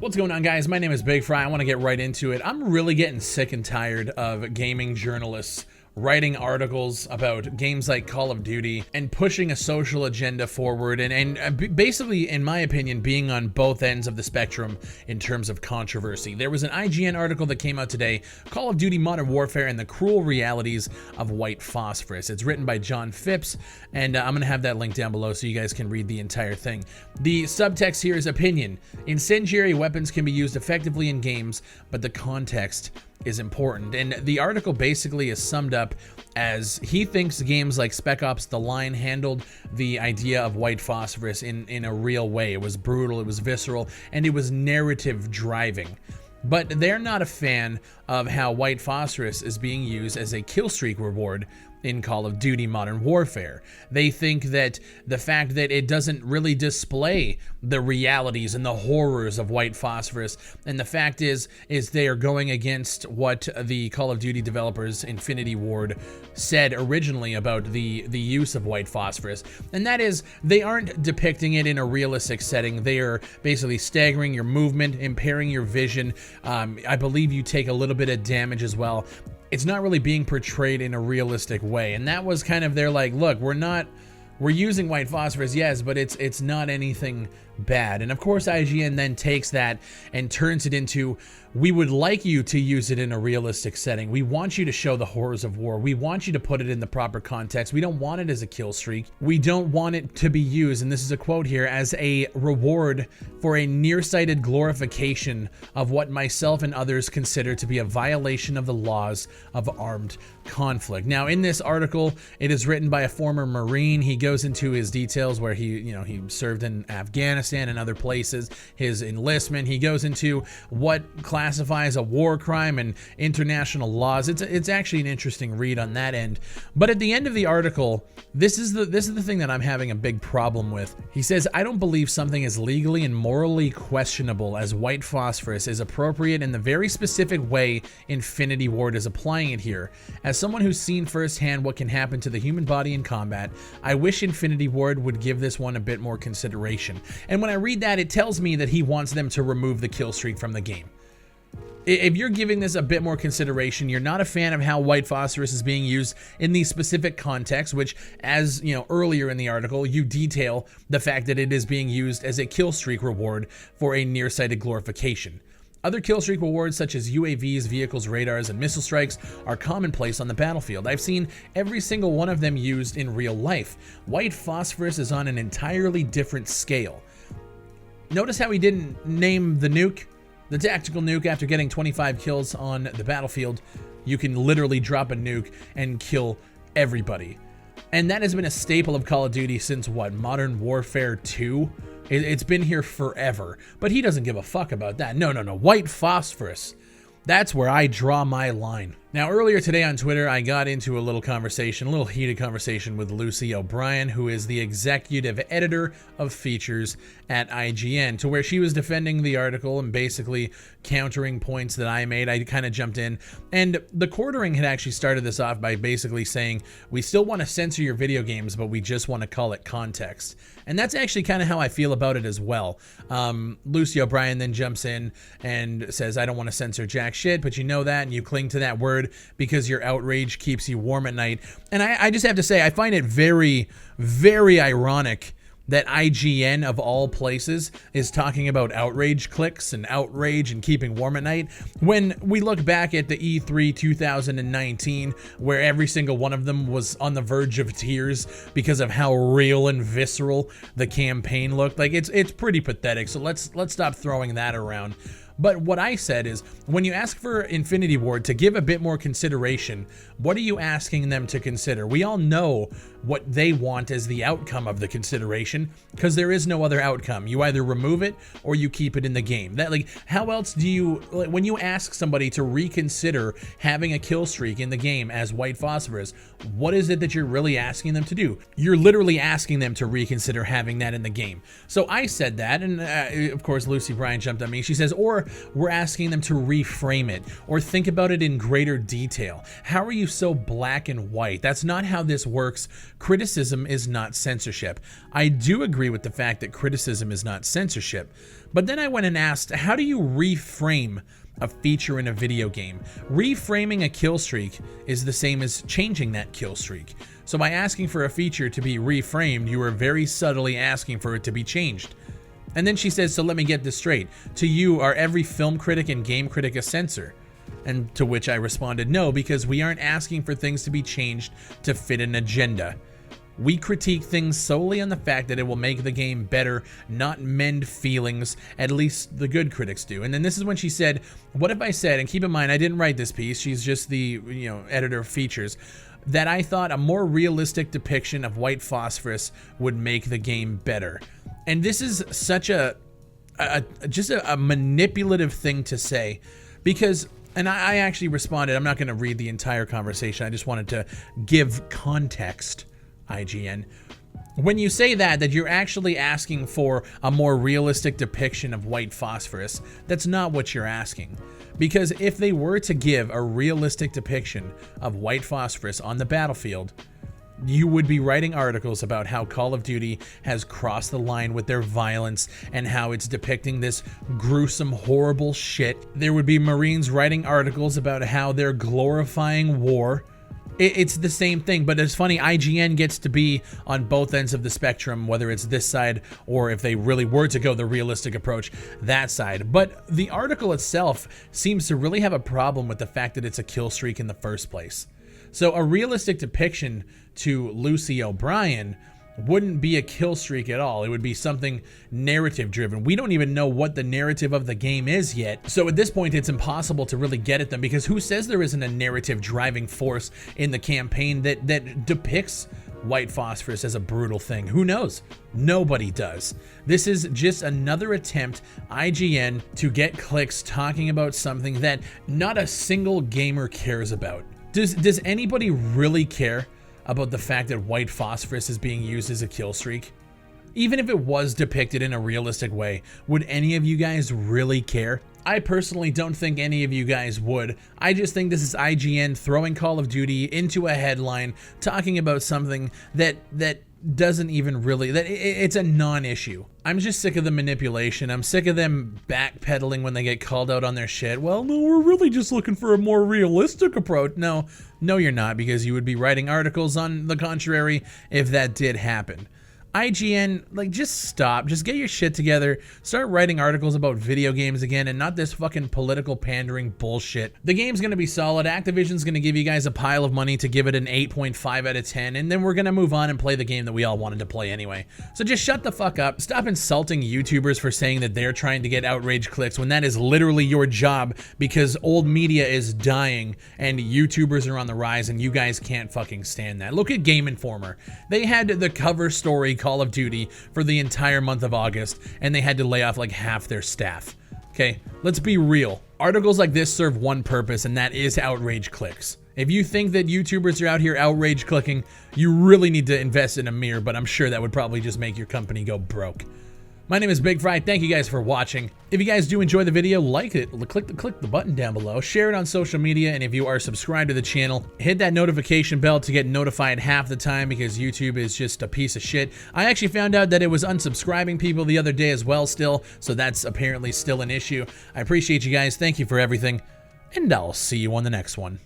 What's going on, guys? My name is BigFry. I want to get right into it. I'm really getting sick and tired of gaming journalists writing articles about games like Call of Duty and pushing a social agenda forward and basically, in my opinion, being on both ends of the spectrum in terms of controversy. There was an IGN article that came out today, Call of Duty Modern Warfare and the Cruel Realities of White Phosphorus. It's written by John Phipps, and I'm going to have that link down below so you guys can read the entire thing. The subtext here is opinion. Incendiary weapons can be used effectively in games, but the context is important. And the article basically is summed up as he thinks games like Spec Ops: The Line handled the idea of white phosphorus in a real way. It was brutal, it was visceral, and it was narrative driving. But they're not a fan of how white phosphorus is being used as a killstreak reward in Call of Duty Modern Warfare. They think that the fact that it doesn't really display the realities and the horrors of white phosphorus, and the fact is they are going against what the Call of Duty developers Infinity Ward said originally about the use of white phosphorus, and that is they aren't depicting it in a realistic setting. They are basically staggering your movement, impairing your vision. I believe you take a little bit of damage as well. It's not really being portrayed in a realistic way, and that was kind of their like, look, we're using white phosphorus, yes, but it's not anything bad. And of course IGN then takes that and turns it into, we would like you to use it in a realistic setting. We want you to show the horrors of war. We want you to put it in the proper context. We don't want it as a kill streak. We don't want it to be used, and this is a quote here, as a reward for a nearsighted glorification of what myself and others consider to be a violation of the laws of armed conflict. Now, in this article, it is written by a former Marine. He goes into his details where he served in Afghanistan and other places, his enlistment. He goes into what classifies a war crime and international laws. It's actually an interesting read on that end. But at the end of the article, this is the thing that I'm having a big problem with. He says, I don't believe something as legally and morally questionable as white phosphorus is appropriate in the very specific way Infinity Ward is applying it here. As someone who's seen firsthand what can happen to the human body in combat, I wish Infinity Ward would give this one a bit more consideration. And when I read that, it tells me that he wants them to remove the kill streak from the game. If you're giving this a bit more consideration, you're not a fan of how white phosphorus is being used in the specific context, which, as you know, earlier in the article, you detail the fact that it is being used as a kill streak reward for a nearsighted glorification. Other killstreak rewards such as UAVs, vehicles, radars, and missile strikes are commonplace on the battlefield. I've seen every single one of them used in real life. White phosphorus is on an entirely different scale. Notice how he didn't name the nuke? The tactical nuke, after getting 25 kills on the battlefield, you can literally drop a nuke and kill everybody. And that has been a staple of Call of Duty since what, Modern Warfare 2? It's been here forever, but he doesn't give a fuck about that. No, white phosphorus. That's where I draw my line. Now, earlier today on Twitter, I got into a little heated conversation with Lucy O'Brien, who is the executive editor of features at IGN, to where she was defending the article and basically countering points that I made. I kind of jumped in, and the quartering had actually started this off by basically saying, we still want to censor your video games, but we just want to call it context. And that's actually kind of how I feel about it as well. Lucy O'Brien then jumps in and says, I don't want to censor jack shit, but you know that, and you cling to that word because your outrage keeps you warm at night. And I just have to say, I find it very, very ironic that IGN, of all places, is talking about outrage clicks and outrage and keeping warm at night, when we look back at the E3 2019, where every single one of them was on the verge of tears because of how real and visceral the campaign looked. Like, it's pretty pathetic, so let's stop throwing that around. But what I said is, when you ask for Infinity Ward to give a bit more consideration, what are you asking them to consider? We all know what they want as the outcome of the consideration, because there is no other outcome. You either remove it or you keep it in the game. That, like, how else do you, like, when you ask somebody to reconsider having a kill streak in the game as white phosphorus, what is it that you're really asking them to do? You're literally asking them to reconsider having that in the game. So I said that, and of course Lucy Bryan jumped on me. She says, or we're asking them to reframe it or think about it in greater detail. How are you so black and white? That's not how this works. criticism is not censorship. I do agree with the fact that criticism is not censorship, but then I went and asked, how do you reframe a feature in a video game? Reframing a kill streak is the same as changing that kill streak. So by asking for a feature to be reframed, you are very subtly asking for it to be changed. And then she says, so let me get this straight. To you, are every film critic and game critic a censor? And to which I responded, no, because we aren't asking for things to be changed to fit an agenda. We critique things solely on the fact that it will make the game better, not mend feelings, at least the good critics do. And then this is when she said, what if I said, and keep in mind, I didn't write this piece, she's just the editor of features, that I thought a more realistic depiction of white phosphorus would make the game better. And this is such just a manipulative thing to say, because, and I actually responded, I'm not going to read the entire conversation, I just wanted to give context, IGN. When you say that you're actually asking for a more realistic depiction of white phosphorus, that's not what you're asking. Because if they were to give a realistic depiction of white phosphorus on the battlefield, you would be writing articles about how Call of Duty has crossed the line with their violence and how it's depicting this gruesome, horrible shit. There would be Marines writing articles about how they're glorifying war. It's the same thing, but it's funny, IGN gets to be on both ends of the spectrum, whether it's this side or if they really were to go the realistic approach, that side. But the article itself seems to really have a problem with the fact that it's a kill streak in the first place. So a realistic depiction to Lucy O'Brien wouldn't be a kill streak at all. It would be something narrative driven. We don't even know what the narrative of the game is yet. So at this point, it's impossible to really get at them, because who says there isn't a narrative driving force in the campaign that depicts white phosphorus as a brutal thing? Who knows? Nobody does. This is just another attempt, IGN, to get clicks talking about something that not a single gamer cares about. Does anybody really care about the fact that white phosphorus is being used as a kill streak? Even if it was depicted in a realistic way, would any of you guys really care? I personally don't think any of you guys would. I just think this is IGN throwing Call of Duty into a headline, talking about something that doesn't even really, it's a non-issue. I'm just sick of the manipulation. I'm sick of them backpedaling when they get called out on their shit. Well, no, we're really just looking for a more realistic approach. No, you're not, because you would be writing articles on the contrary if that did happen. IGN, like, just stop. Just get your shit together. Start writing articles about video games again and not this fucking political pandering bullshit. The game's gonna be solid. Activision's gonna give you guys a pile of money to give it an 8.5 out of 10, and then we're gonna move on and play the game that we all wanted to play anyway. So just shut the fuck up. Stop insulting YouTubers for saying that they're trying to get outrage clicks when that is literally your job, because old media is dying and YouTubers are on the rise and you guys can't fucking stand that. Look at Game Informer. They had the cover story Call of Duty for the entire month of August, and they had to lay off like half their staff. Okay, let's be real. Articles like this serve one purpose, and that is outrage clicks. If you think that YouTubers are out here outrage clicking, you really need to invest in a mirror, but I'm sure that would probably just make your company go broke. My name is BigFry. Thank you guys for watching. If you guys do enjoy the video, like it, click the button down below, share it on social media, and if you are subscribed to the channel, hit that notification bell to get notified half the time, because YouTube is just a piece of shit. I actually found out that it was unsubscribing people the other day as well still, so that's apparently still an issue. I appreciate you guys. Thank you for everything, and I'll see you on the next one.